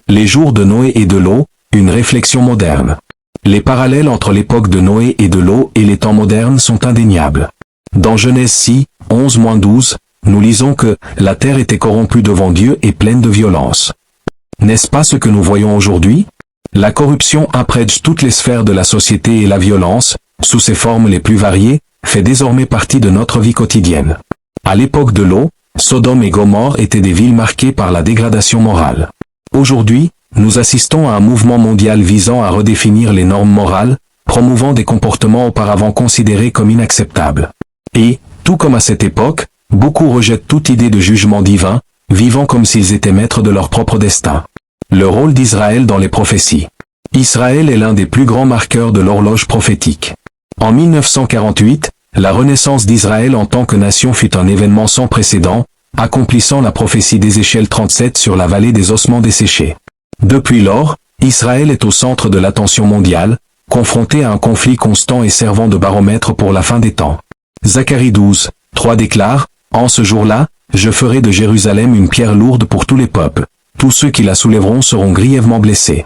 Les jours de Noé et de l'eau, une réflexion moderne. Les parallèles entre l'époque de Noé et de l'eau et les temps modernes sont indéniables. Dans Genèse 6, 11-12, nous lisons que « la terre était corrompue devant Dieu et pleine de violence ». N'est-ce pas ce que nous voyons aujourd'hui? La corruption imprègne toutes les sphères de la société et la violence, sous ses formes les plus variées, fait désormais partie de notre vie quotidienne. À l'époque de l'eau, Sodome et Gomorrhe étaient des villes marquées par la dégradation morale. Aujourd'hui, nous assistons à un mouvement mondial visant à redéfinir les normes morales, promouvant des comportements auparavant considérés comme inacceptables. Et, tout comme à cette époque, beaucoup rejettent toute idée de jugement divin, vivant comme s'ils étaient maîtres de leur propre destin. Le rôle d'Israël dans les prophéties. Israël est l'un des plus grands marqueurs de l'horloge prophétique. En 1948, la renaissance d'Israël en tant que nation fut un événement sans précédent, accomplissant la prophétie d'Ézéchiel 37 sur la vallée des ossements desséchés. Depuis lors, Israël est au centre de l'attention mondiale, confronté à un conflit constant et servant de baromètre pour la fin des temps. Zacharie 12, 3 déclare, « En ce jour-là, je ferai de Jérusalem une pierre lourde pour tous les peuples. Tous ceux qui la soulèveront seront grièvement blessés. »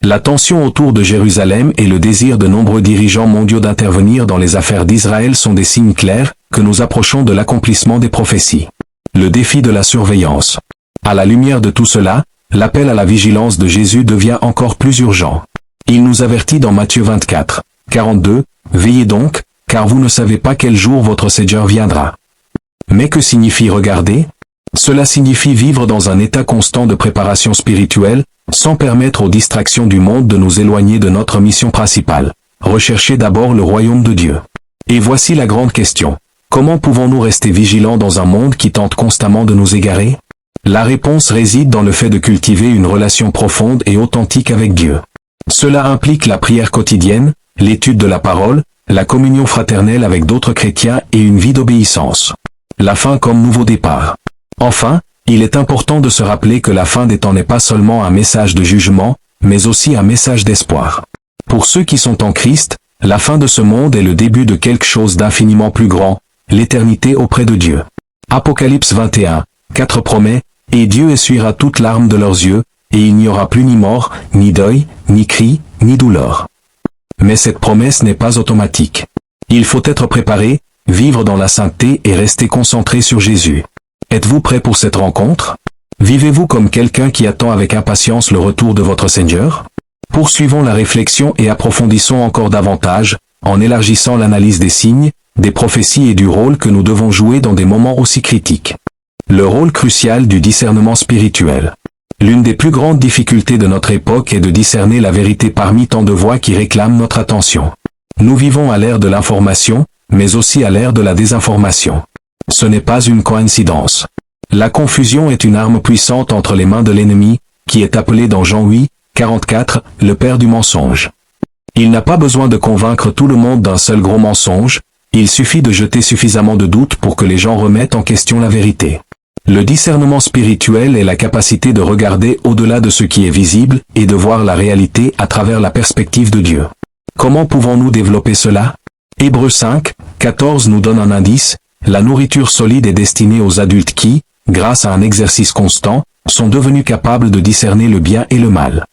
La tension autour de Jérusalem et le désir de nombreux dirigeants mondiaux d'intervenir dans les affaires d'Israël sont des signes clairs que nous approchons de l'accomplissement des prophéties. Le défi de la surveillance. À la lumière de tout cela, l'appel à la vigilance de Jésus devient encore plus urgent. Il nous avertit dans Matthieu 24, 42, « Veillez donc, car vous ne savez pas quel jour votre Seigneur viendra. » Mais que signifie regarder? Cela signifie vivre dans un état constant de préparation spirituelle, sans permettre aux distractions du monde de nous éloigner de notre mission principale. Rechercher d'abord le royaume de Dieu. Et voici la grande question. Comment pouvons-nous rester vigilants dans un monde qui tente constamment de nous égarer? La réponse réside dans le fait de cultiver une relation profonde et authentique avec Dieu. Cela implique la prière quotidienne, l'étude de la parole, la communion fraternelle avec d'autres chrétiens et une vie d'obéissance. La fin comme nouveau départ. Enfin, il est important de se rappeler que la fin des temps n'est pas seulement un message de jugement, mais aussi un message d'espoir. Pour ceux qui sont en Christ, la fin de ce monde est le début de quelque chose d'infiniment plus grand, l'éternité auprès de Dieu. Apocalypse 21, 4 promet, « Et Dieu essuiera toute larme de leurs yeux, et il n'y aura plus ni mort, ni deuil, ni cri, ni douleur. » Mais cette promesse n'est pas automatique. Il faut être préparé, vivre dans la sainteté et rester concentré sur Jésus. Êtes-vous prêt pour cette rencontre? Vivez-vous comme quelqu'un qui attend avec impatience le retour de votre Seigneur? Poursuivons la réflexion et approfondissons encore davantage, en élargissant l'analyse des signes, des prophéties et du rôle que nous devons jouer dans des moments aussi critiques. Le rôle crucial du discernement spirituel. L'une des plus grandes difficultés de notre époque est de discerner la vérité parmi tant de voix qui réclament notre attention. Nous vivons à l'ère de l'information, mais aussi à l'ère de la désinformation. Ce n'est pas une coïncidence. La confusion est une arme puissante entre les mains de l'ennemi, qui est appelé dans Jean 8, 44, le père du mensonge. Il n'a pas besoin de convaincre tout le monde d'un seul gros mensonge, il suffit de jeter suffisamment de doutes pour que les gens remettent en question la vérité. Le discernement spirituel est la capacité de regarder au-delà de ce qui est visible et de voir la réalité à travers la perspective de Dieu. Comment pouvons-nous développer cela? Hébreux 5, 14 nous donne un indice. La nourriture solide est destinée aux adultes qui, grâce à un exercice constant, sont devenus capables de discerner le bien et le mal.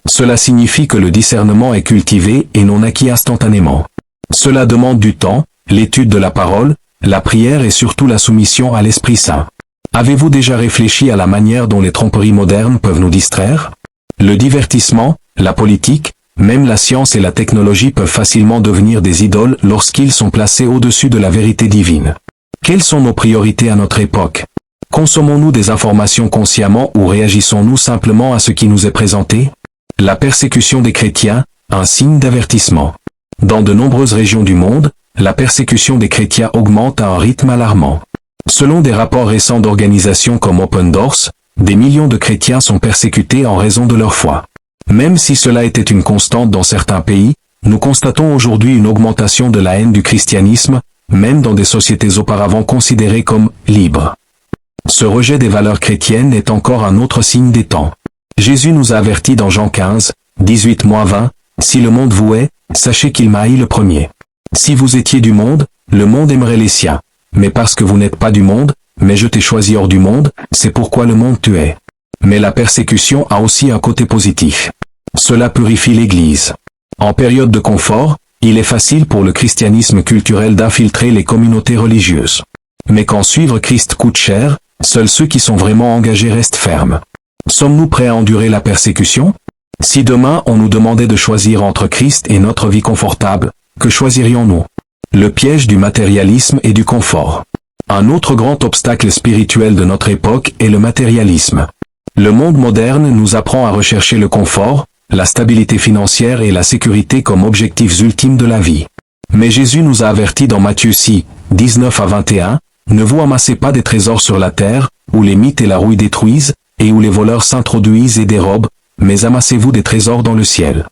Cela signifie que le discernement est cultivé et non acquis instantanément. Cela demande du temps, l'étude de la parole, la prière et surtout la soumission à l'Esprit Saint. Avez-vous déjà réfléchi à la manière dont les tromperies modernes peuvent nous distraire? Le divertissement, la politique, même la science et la technologie peuvent facilement devenir des idoles lorsqu'ils sont placés au-dessus de la vérité divine. Quelles sont nos priorités à notre époque? Consommons-nous des informations consciemment ou réagissons-nous simplement à ce qui nous est présenté? La persécution des chrétiens, un signe d'avertissement. Dans de nombreuses régions du monde, la persécution des chrétiens augmente à un rythme alarmant. Selon des rapports récents d'organisations comme Open Doors, des millions de chrétiens sont persécutés en raison de leur foi. Même si cela était une constante dans certains pays, nous constatons aujourd'hui une augmentation de la haine du christianisme, même dans des sociétés auparavant considérées comme libres. Ce rejet des valeurs chrétiennes est encore un autre signe des temps. Jésus nous a avertis dans Jean 15, 18-20, « Si le monde vous hait, sachez qu'il m'a haï le premier. Si vous étiez du monde, le monde aimerait les siens. Mais parce que vous n'êtes pas du monde, mais je t'ai choisi hors du monde, c'est pourquoi le monde te hait. » Mais la persécution a aussi un côté positif. Cela purifie l'Église. En période de confort, il est facile pour le christianisme culturel d'infiltrer les communautés religieuses. Mais quand suivre Christ coûte cher, seuls ceux qui sont vraiment engagés restent fermes. Sommes-nous prêts à endurer la persécution? Si demain on nous demandait de choisir entre Christ et notre vie confortable, que choisirions-nous? Le piège du matérialisme et du confort. Un autre grand obstacle spirituel de notre époque est le matérialisme. Le monde moderne nous apprend à rechercher le confort, la stabilité financière et la sécurité comme objectifs ultimes de la vie. Mais Jésus nous a avertis dans Matthieu 6, 19-21, « Ne vous amassez pas des trésors sur la terre, où les mythes et la rouille détruisent, et où les voleurs s'introduisent et dérobent, mais amassez-vous des trésors dans le ciel. »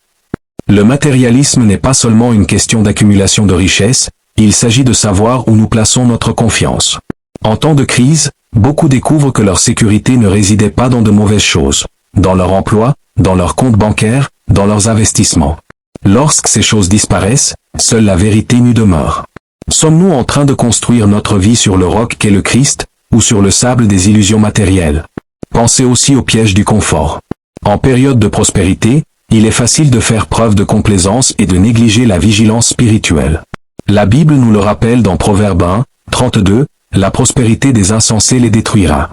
Le matérialisme n'est pas seulement une question d'accumulation de richesses, il s'agit de savoir où nous plaçons notre confiance. En temps de crise, beaucoup découvrent que leur sécurité ne résidait pas dans de mauvaises choses, dans leur emploi, dans leur compte bancaire, dans leurs investissements. Lorsque ces choses disparaissent, seule la vérité nue demeure. Sommes-nous en train de construire notre vie sur le roc qu'est le Christ, ou sur le sable des illusions matérielles? Pensez aussi au piège du confort. En période de prospérité, il est facile de faire preuve de complaisance et de négliger la vigilance spirituelle. La Bible nous le rappelle dans Proverbe 1, 32, « La prospérité des insensés les détruira ».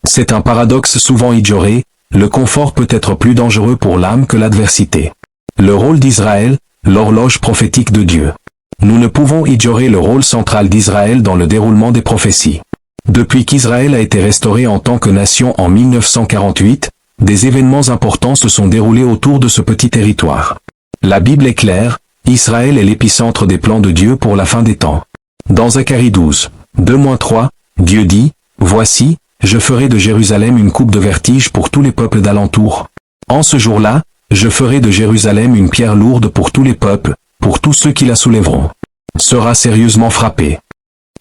C'est un paradoxe souvent ignoré, le confort peut être plus dangereux pour l'âme que l'adversité. Le rôle d'Israël, l'horloge prophétique de Dieu. Nous ne pouvons ignorer le rôle central d'Israël dans le déroulement des prophéties. Depuis qu'Israël a été restauré en tant que nation en 1948, des événements importants se sont déroulés autour de ce petit territoire. La Bible est claire, Israël est l'épicentre des plans de Dieu pour la fin des temps. Dans Zacharie 12, 2-3, Dieu dit, « Voici, je ferai de Jérusalem une coupe de vertige pour tous les peuples d'alentour. En ce jour-là, je ferai de Jérusalem une pierre lourde pour tous les peuples, pour tous ceux qui la soulèveront. » Sera sérieusement frappé.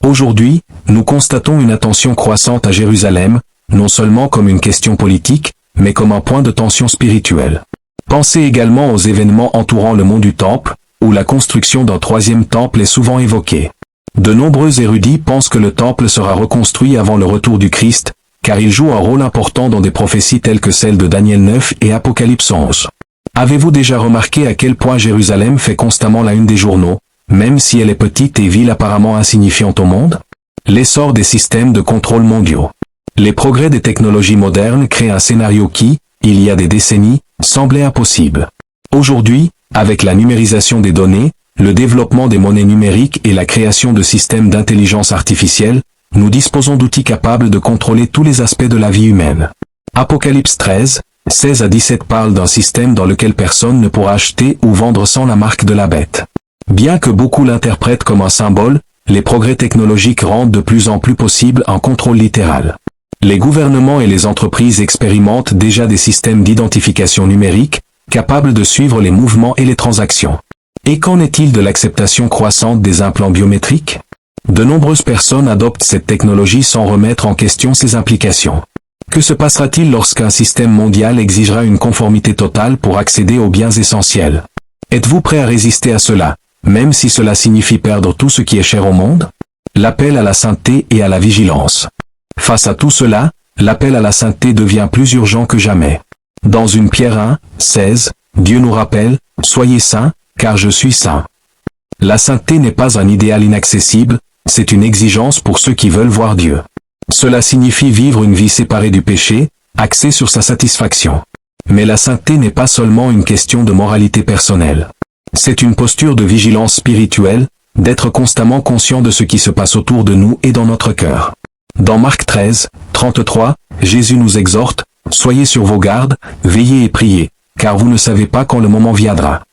Aujourd'hui, nous constatons une attention croissante à Jérusalem, non seulement comme une question politique, mais comme un point de tension spirituelle. Pensez également aux événements entourant le mont du Temple, où la construction d'un troisième temple est souvent évoquée. De nombreux érudits pensent que le temple sera reconstruit avant le retour du Christ, car il joue un rôle important dans des prophéties telles que celles de Daniel 9 et Apocalypse 11. Avez-vous déjà remarqué à quel point Jérusalem fait constamment la une des journaux, même si elle est petite et ville apparemment insignifiante au monde? L'essor des systèmes de contrôle mondiaux. Les progrès des technologies modernes créent un scénario qui, il y a des décennies, semblait impossible. Aujourd'hui, avec la numérisation des données, le développement des monnaies numériques et la création de systèmes d'intelligence artificielle, nous disposons d'outils capables de contrôler tous les aspects de la vie humaine. Apocalypse 13, 16-17 parle d'un système dans lequel personne ne pourra acheter ou vendre sans la marque de la bête. Bien que beaucoup l'interprètent comme un symbole, les progrès technologiques rendent de plus en plus possible un contrôle littéral. Les gouvernements et les entreprises expérimentent déjà des systèmes d'identification numérique, capables de suivre les mouvements et les transactions. Et qu'en est-il de l'acceptation croissante des implants biométriques? De nombreuses personnes adoptent cette technologie sans remettre en question ses implications. Que se passera-t-il lorsqu'un système mondial exigera une conformité totale pour accéder aux biens essentiels? Êtes-vous prêt à résister à cela, même si cela signifie perdre tout ce qui est cher au monde? L'appel à la sainteté et à la vigilance. Face à tout cela, l'appel à la sainteté devient plus urgent que jamais. Dans 1 Pierre 1, 16, Dieu nous rappelle, « Soyez saints, car je suis saint. » La sainteté n'est pas un idéal inaccessible, c'est une exigence pour ceux qui veulent voir Dieu. Cela signifie vivre une vie séparée du péché, axée sur sa satisfaction. Mais la sainteté n'est pas seulement une question de moralité personnelle. C'est une posture de vigilance spirituelle, d'être constamment conscient de ce qui se passe autour de nous et dans notre cœur. Dans Marc 13, 33, Jésus nous exhorte, « Soyez sur vos gardes, veillez et priez, car vous ne savez pas quand le moment viendra. »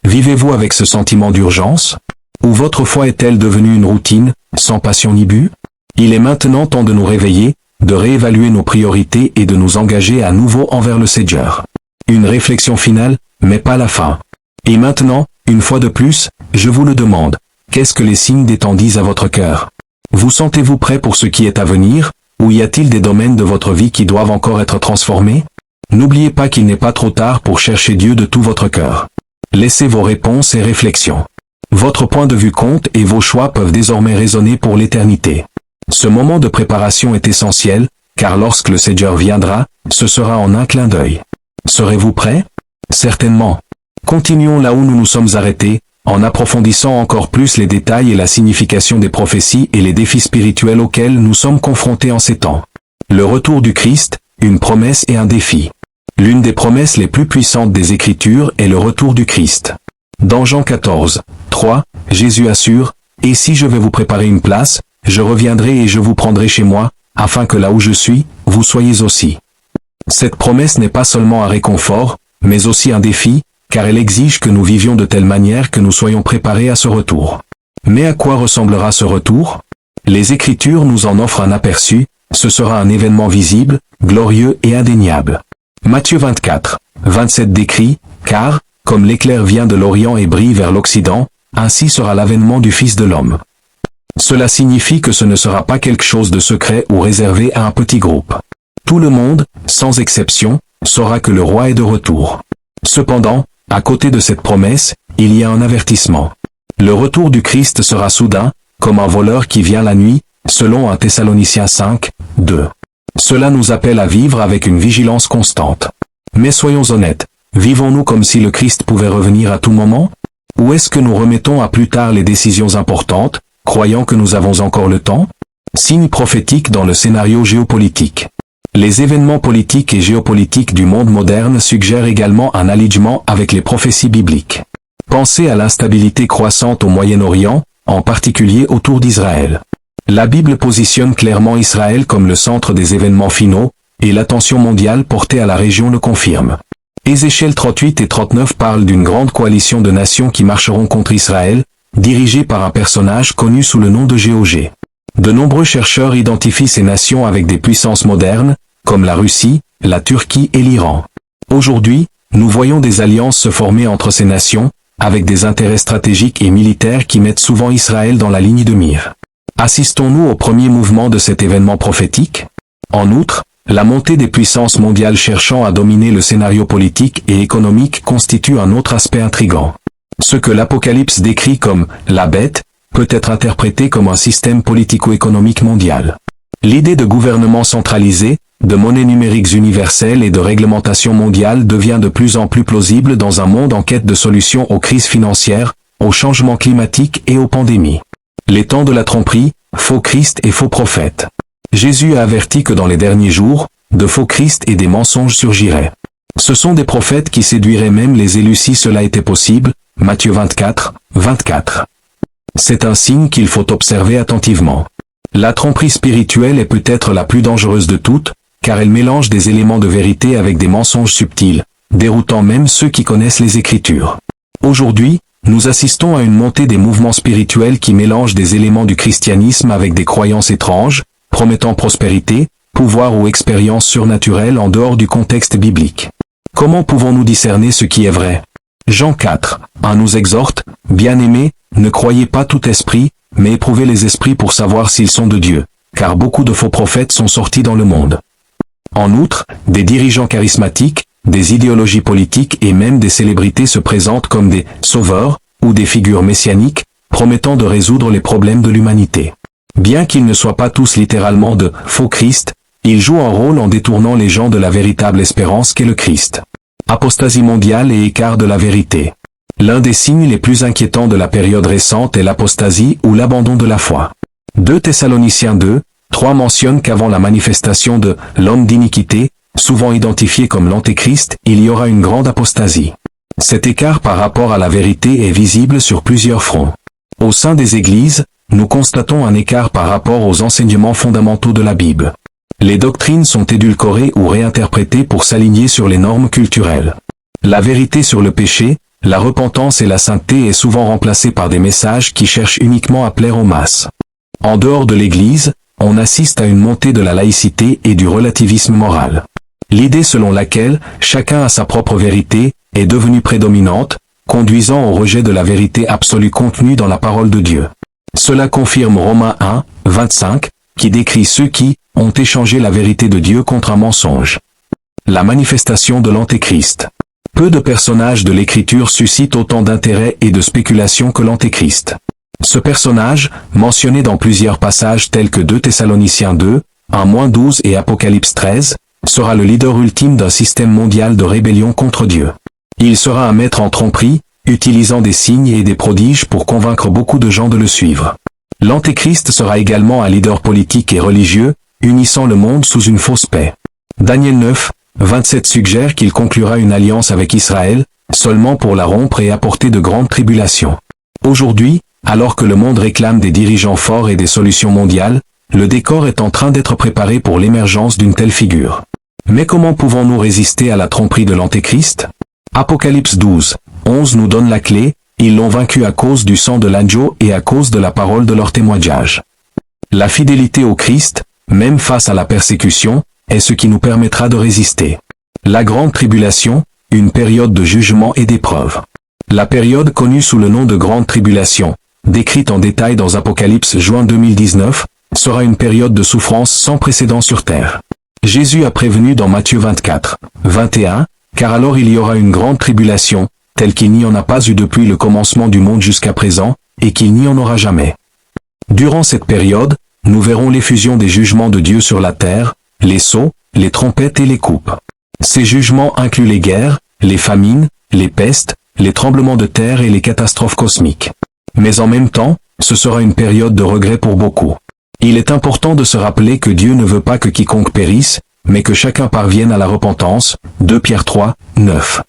Vivez-vous avec ce sentiment d'urgence? Ou votre foi est-elle devenue une routine, sans passion ni but? Il est maintenant temps de nous réveiller, de réévaluer nos priorités et de nous engager à nouveau envers le Seigneur. Une réflexion finale, mais pas la fin. Et maintenant, une fois de plus, je vous le demande, qu'est-ce que les signes des temps disent à votre cœur? Vous sentez-vous prêt pour ce qui est à venir, ou y a-t-il des domaines de votre vie qui doivent encore être transformés? N'oubliez pas qu'il n'est pas trop tard pour chercher Dieu de tout votre cœur. Laissez vos réponses et réflexions. Votre point de vue compte et vos choix peuvent désormais résonner pour l'éternité. Ce moment de préparation est essentiel, car lorsque le Seigneur viendra, ce sera en un clin d'œil. Serez-vous prêts? Certainement. Continuons là où nous nous sommes arrêtés, en approfondissant encore plus les détails et la signification des prophéties et les défis spirituels auxquels nous sommes confrontés en ces temps. Le retour du Christ, une promesse et un défi. L'une des promesses les plus puissantes des Écritures est le retour du Christ. Dans Jean 14, 3, Jésus assure, « Et si je vais vous préparer une place, je reviendrai et je vous prendrai chez moi, afin que là où je suis, vous soyez aussi. » Cette promesse n'est pas seulement un réconfort, mais aussi un défi, car elle exige que nous vivions de telle manière que nous soyons préparés à ce retour. Mais à quoi ressemblera ce retour? Les Écritures nous en offrent un aperçu, ce sera un événement visible, glorieux et indéniable. Matthieu 24, 27 décrit, « Car, comme l'éclair vient de l'Orient et brille vers l'Occident, ainsi sera l'avènement du Fils de l'homme. » Cela signifie que ce ne sera pas quelque chose de secret ou réservé à un petit groupe. Tout le monde, sans exception, saura que le roi est de retour. Cependant, à côté de cette promesse, il y a un avertissement. Le retour du Christ sera soudain, comme un voleur qui vient la nuit, selon 1 Thessaloniciens 5, 2. Cela nous appelle à vivre avec une vigilance constante. Mais soyons honnêtes, vivons-nous comme si le Christ pouvait revenir à tout moment? Ou est-ce que nous remettons à plus tard les décisions importantes, croyant que nous avons encore le temps? Signe prophétique dans le scénario géopolitique. Les événements politiques et géopolitiques du monde moderne suggèrent également un alignement avec les prophéties bibliques. Pensez à l'instabilité croissante au Moyen-Orient, en particulier autour d'Israël. La Bible positionne clairement Israël comme le centre des événements finaux, et l'attention mondiale portée à la région le confirme. Ézéchiel 38 et 39 parlent d'une grande coalition de nations qui marcheront contre Israël, dirigée par un personnage connu sous le nom de Géogé. De nombreux chercheurs identifient ces nations avec des puissances modernes, comme la Russie, la Turquie et l'Iran. Aujourd'hui, nous voyons des alliances se former entre ces nations, avec des intérêts stratégiques et militaires qui mettent souvent Israël dans la ligne de mire. Assistons-nous au premier mouvement de cet événement prophétique? En outre, la montée des puissances mondiales cherchant à dominer le scénario politique et économique constitue un autre aspect intrigant. Ce que l'Apocalypse décrit comme « la bête » peut être interprété comme un système politico-économique mondial. L'idée de gouvernement centralisé, de monnaie numérique universelle et de réglementation mondiale devient de plus en plus plausible dans un monde en quête de solutions aux crises financières, aux changements climatiques et aux pandémies. Les temps de la tromperie, faux Christ et faux prophètes. Jésus a averti que dans les derniers jours, de faux Christ et des mensonges surgiraient. Ce sont des prophètes qui séduiraient même les élus si cela était possible, Matthieu 24, 24. C'est un signe qu'il faut observer attentivement. La tromperie spirituelle est peut-être la plus dangereuse de toutes, car elle mélange des éléments de vérité avec des mensonges subtils, déroutant même ceux qui connaissent les Écritures. Aujourd'hui, nous assistons à une montée des mouvements spirituels qui mélangent des éléments du christianisme avec des croyances étranges, promettant prospérité, pouvoir ou expérience surnaturelle en dehors du contexte biblique. Comment pouvons-nous discerner ce qui est vrai? Jean 4, 1 nous exhorte, « Bien-aimés, ne croyez pas tout esprit, mais éprouvez les esprits pour savoir s'ils sont de Dieu, car beaucoup de faux prophètes sont sortis dans le monde. » En outre, des dirigeants charismatiques, des idéologies politiques et même des célébrités se présentent comme des « sauveurs » ou des figures messianiques, promettant de résoudre les problèmes de l'humanité. Bien qu'ils ne soient pas tous littéralement de « faux Christ », ils jouent un rôle en détournant les gens de la véritable espérance qu'est le Christ. Apostasie mondiale et écart de la vérité. L'un des signes les plus inquiétants de la période récente est l'apostasie ou l'abandon de la foi. 2 Thessaloniciens 2, 3 mentionne qu'avant la manifestation de l'homme d'iniquité, souvent identifié comme l'Antéchrist, il y aura une grande apostasie. Cet écart par rapport à la vérité est visible sur plusieurs fronts. Au sein des églises, nous constatons un écart par rapport aux enseignements fondamentaux de la Bible. Les doctrines sont édulcorées ou réinterprétées pour s'aligner sur les normes culturelles. La vérité sur le péché, la repentance et la sainteté est souvent remplacée par des messages qui cherchent uniquement à plaire aux masses. En dehors de l'Église, on assiste à une montée de la laïcité et du relativisme moral. L'idée selon laquelle chacun a sa propre vérité est devenue prédominante, conduisant au rejet de la vérité absolue contenue dans la parole de Dieu. Cela confirme Romains 1, 25, qui décrit ceux qui ont échangé la vérité de Dieu contre un mensonge. La manifestation de l'Antéchrist. Peu de personnages de l'Écriture suscitent autant d'intérêt et de spéculation que l'Antéchrist. Ce personnage, mentionné dans plusieurs passages tels que 2 Thessaloniciens 2, 1-12 et Apocalypse 13, sera le leader ultime d'un système mondial de rébellion contre Dieu. Il sera un maître en tromperie, utilisant des signes et des prodiges pour convaincre beaucoup de gens de le suivre. L'Antéchrist sera également un leader politique et religieux, unissant le monde sous une fausse paix. Daniel 9, 27 suggère qu'il conclura une alliance avec Israël, seulement pour la rompre et apporter de grandes tribulations. Aujourd'hui, alors que le monde réclame des dirigeants forts et des solutions mondiales, le décor est en train d'être préparé pour l'émergence d'une telle figure. Mais comment pouvons-nous résister à la tromperie de l'Antéchrist? Apocalypse 12, 11 nous donne la clé, ils l'ont vaincu à cause du sang de l'agneau et à cause de la parole de leur témoignage. La fidélité au Christ, même face à la persécution, est ce qui nous permettra de résister. La grande tribulation, une période de jugement et d'épreuve. La période connue sous le nom de grande tribulation, décrite en détail dans Apocalypse juin 2019, sera une période de souffrance sans précédent sur terre. Jésus a prévenu dans Matthieu 24, 21, car alors il y aura une grande tribulation, telle qu'il n'y en a pas eu depuis le commencement du monde jusqu'à présent, et qu'il n'y en aura jamais. Durant cette période, nous verrons l'effusion des jugements de Dieu sur la terre, les sceaux, les trompettes et les coupes. Ces jugements incluent les guerres, les famines, les pestes, les tremblements de terre et les catastrophes cosmiques. Mais en même temps, ce sera une période de regret pour beaucoup. Il est important de se rappeler que Dieu ne veut pas que quiconque périsse, mais que chacun parvienne à la repentance. 2 Pierre 3, 9.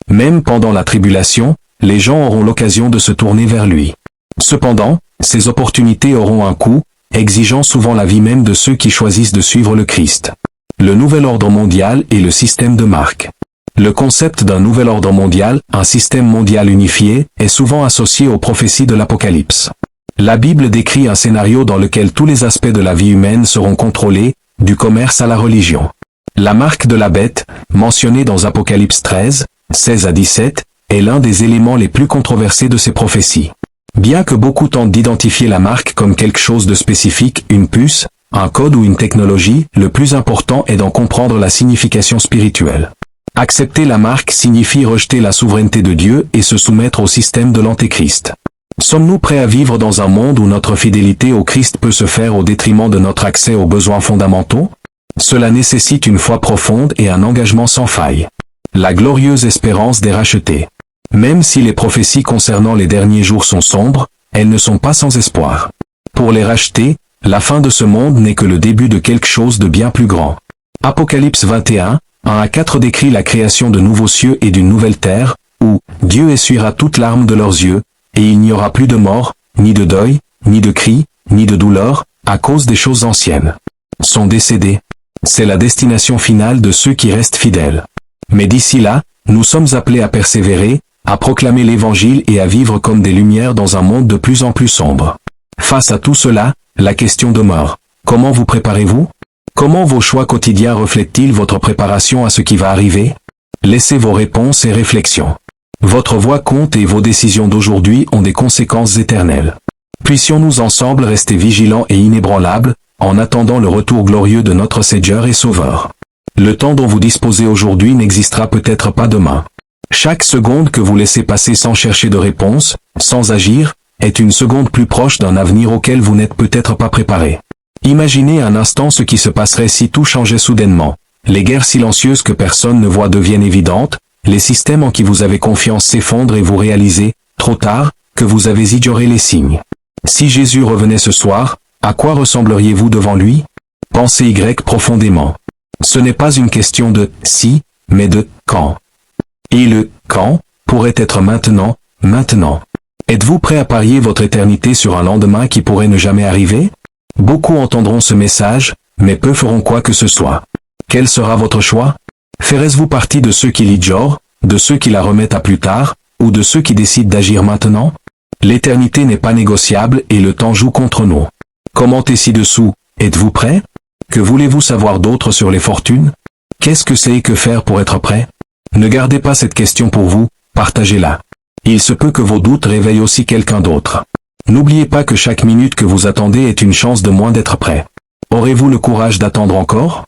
Même pendant la tribulation, les gens auront l'occasion de se tourner vers lui. Cependant, ces opportunités auront un coût, exigeant souvent la vie même de ceux qui choisissent de suivre le Christ. Le nouvel ordre mondial et le système de marque. Le concept d'un nouvel ordre mondial, un système mondial unifié, est souvent associé aux prophéties de l'Apocalypse. La Bible décrit un scénario dans lequel tous les aspects de la vie humaine seront contrôlés, du commerce à la religion. La marque de la bête, mentionnée dans Apocalypse 13, 16 à 17, est l'un des éléments les plus controversés de ces prophéties. Bien que beaucoup tentent d'identifier la marque comme quelque chose de spécifique, une puce, un code ou une technologie, le plus important est d'en comprendre la signification spirituelle. Accepter la marque signifie rejeter la souveraineté de Dieu et se soumettre au système de l'Antéchrist. Sommes-nous prêts à vivre dans un monde où notre fidélité au Christ peut se faire au détriment de notre accès aux besoins fondamentaux? Cela nécessite une foi profonde et un engagement sans faille. La glorieuse espérance des rachetés. Même si les prophéties concernant les derniers jours sont sombres, elles ne sont pas sans espoir. Pour les rachetés, la fin de ce monde n'est que le début de quelque chose de bien plus grand. Apocalypse 21, 1 à 4 décrit la création de nouveaux cieux et d'une nouvelle terre, où Dieu essuiera toute larme de leurs yeux, et il n'y aura plus de mort, ni de deuil, ni de cri, ni de douleur, à cause des choses anciennes. Sont décédés. C'est la destination finale de ceux qui restent fidèles. Mais d'ici là, nous sommes appelés à persévérer, à proclamer l'Évangile et à vivre comme des lumières dans un monde de plus en plus sombre. Face à tout cela, la question demeure. Comment vous préparez-vous? Comment vos choix quotidiens reflètent-ils votre préparation à ce qui va arriver? Laissez vos réponses et réflexions. Votre voix compte et vos décisions d'aujourd'hui ont des conséquences éternelles. Puissions-nous ensemble rester vigilants et inébranlables, en attendant le retour glorieux de notre Seigneur et Sauveur. Le temps dont vous disposez aujourd'hui n'existera peut-être pas demain. Chaque seconde que vous laissez passer sans chercher de réponse, sans agir, est une seconde plus proche d'un avenir auquel vous n'êtes peut-être pas préparé. Imaginez un instant ce qui se passerait si tout changeait soudainement. Les guerres silencieuses que personne ne voit deviennent évidentes, Les systèmes en qui vous avez confiance s'effondrent et vous réalisez, trop tard, que vous avez ignoré les signes. Si Jésus revenait ce soir, à quoi ressembleriez-vous devant lui? Pensez Y profondément. Ce n'est pas une question de « si », mais de « quand ». Et le « quand » pourrait être maintenant, maintenant. Êtes-vous prêt à parier votre éternité sur un lendemain qui pourrait ne jamais arriver? Beaucoup entendront ce message, mais peu feront quoi que ce soit. Quel sera votre choix? Ferez-vous partie de ceux qui l'ignorent, de ceux qui la remettent à plus tard, ou de ceux qui décident d'agir maintenant? L'éternité n'est pas négociable et le temps joue contre nous. Commentez ci-dessous, êtes-vous prêt? Que voulez-vous savoir d'autre sur les fortunes? Qu'est-ce que c'est et que faire pour être prêt? Ne gardez pas cette question pour vous, partagez-la. Il se peut que vos doutes réveillent aussi quelqu'un d'autre. N'oubliez pas que chaque minute que vous attendez est une chance de moins d'être prêt. Aurez-vous le courage d'attendre encore?